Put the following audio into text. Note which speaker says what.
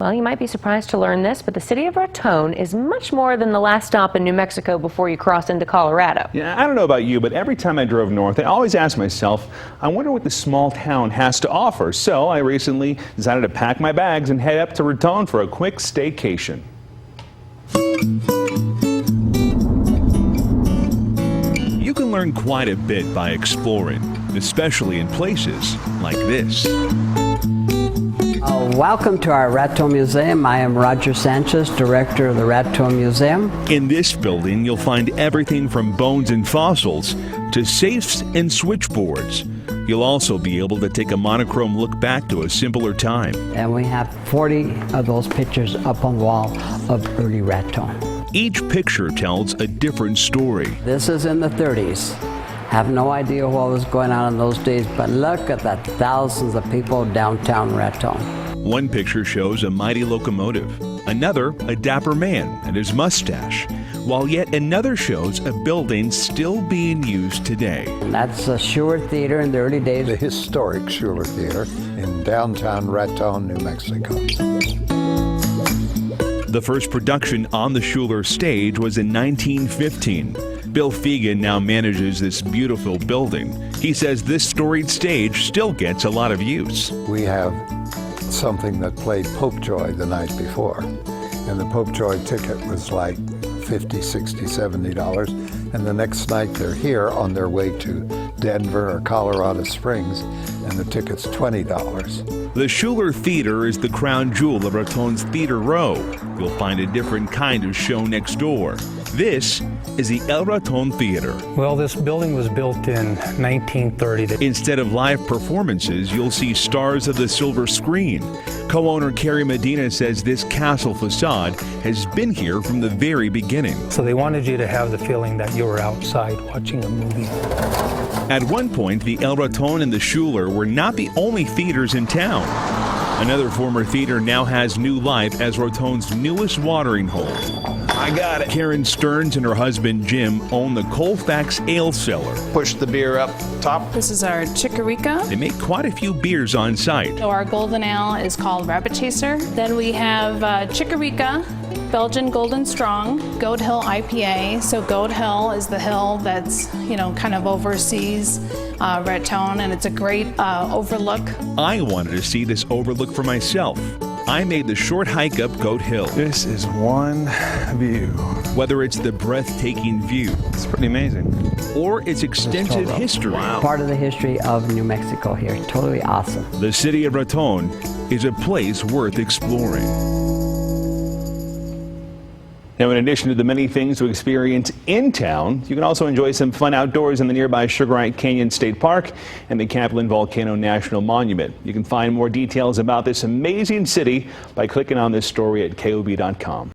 Speaker 1: Well, you might be surprised to learn this, but the city of Raton is much more than the last stop in New Mexico before you cross into Colorado.
Speaker 2: Yeah, I don't know about you, but every time I drove north, I always asked myself, I wonder what this small town has to offer. So I recently decided to pack my bags and head up to Raton for a quick staycation.
Speaker 3: You can learn quite a bit by exploring, especially in places like this.
Speaker 4: Welcome to our Raptor Museum. I am Roger Sanchez, director of the Raptor Museum.
Speaker 3: In this building, you'll find everything from bones and fossils to safes and switchboards. You'll also be able to take a monochrome look back to a simpler time.
Speaker 4: And we have 40 of those pictures up on the wall of early Raton.
Speaker 3: Each picture tells a different story.
Speaker 4: This is in the 30s. Have no idea what was going on in those days, but look at the thousands of people downtown Raton.
Speaker 3: One picture shows a mighty locomotive, another a dapper man and his mustache, while yet another shows a building still being used today.
Speaker 4: And that's the Shuler Theater in the early days.
Speaker 5: The historic Shuler Theater in downtown Raton, New Mexico.
Speaker 3: The first production on the Shuler stage was in 1915. Bill Fegan now manages this beautiful building. He says this storied stage still gets a lot of use.
Speaker 5: We have something that played Popejoy the night before, and the Popejoy ticket was like $50, $60, $70, and the next night they're here on their way to Denver or Colorado Springs, and the ticket's $20.
Speaker 3: The Shuler Theater is the crown jewel of Raton's Theater Row. You'll find a different kind of show next door. This is the El Raton Theater.
Speaker 6: Well, this building was built in 1930.
Speaker 3: Instead of live performances, you'll see stars of the silver screen. Co-owner Carrie Medina says this castle facade has been here from the very beginning.
Speaker 6: So they wanted you to have the feeling that you were outside watching a movie.
Speaker 3: At one point, the El Raton and the Shuler were not the only theaters in town. Another former theater now has new life as Raton's newest watering hole. I got it. Karen Stearns and her husband Jim own the Colfax Ale Cellar.
Speaker 7: Push the beer up top.
Speaker 8: This is our Chikorita.
Speaker 3: They make quite a few beers on site.
Speaker 8: So our golden ale is called Rabbit Chaser. Then we have Chikorita, Belgian Golden Strong, Goat Hill IPA. So Goat Hill is the hill that's, kind of oversees Raton, and it's a great overlook.
Speaker 3: I wanted to see this overlook for myself. I made the short hike up Goat Hill.
Speaker 2: This is one view.
Speaker 3: Whether it's the breathtaking view,
Speaker 2: It's pretty amazing.
Speaker 3: or its extensive history.
Speaker 4: Wow. Part of the history of New Mexico here. Totally awesome.
Speaker 3: The city of Raton is a place worth exploring.
Speaker 2: Now, in addition to the many things to experience in town, you can also enjoy some fun outdoors in the nearby Sugarite Canyon State Park and the Capulin Volcano National Monument. You can find more details about this amazing city by clicking on this story at KOB.com.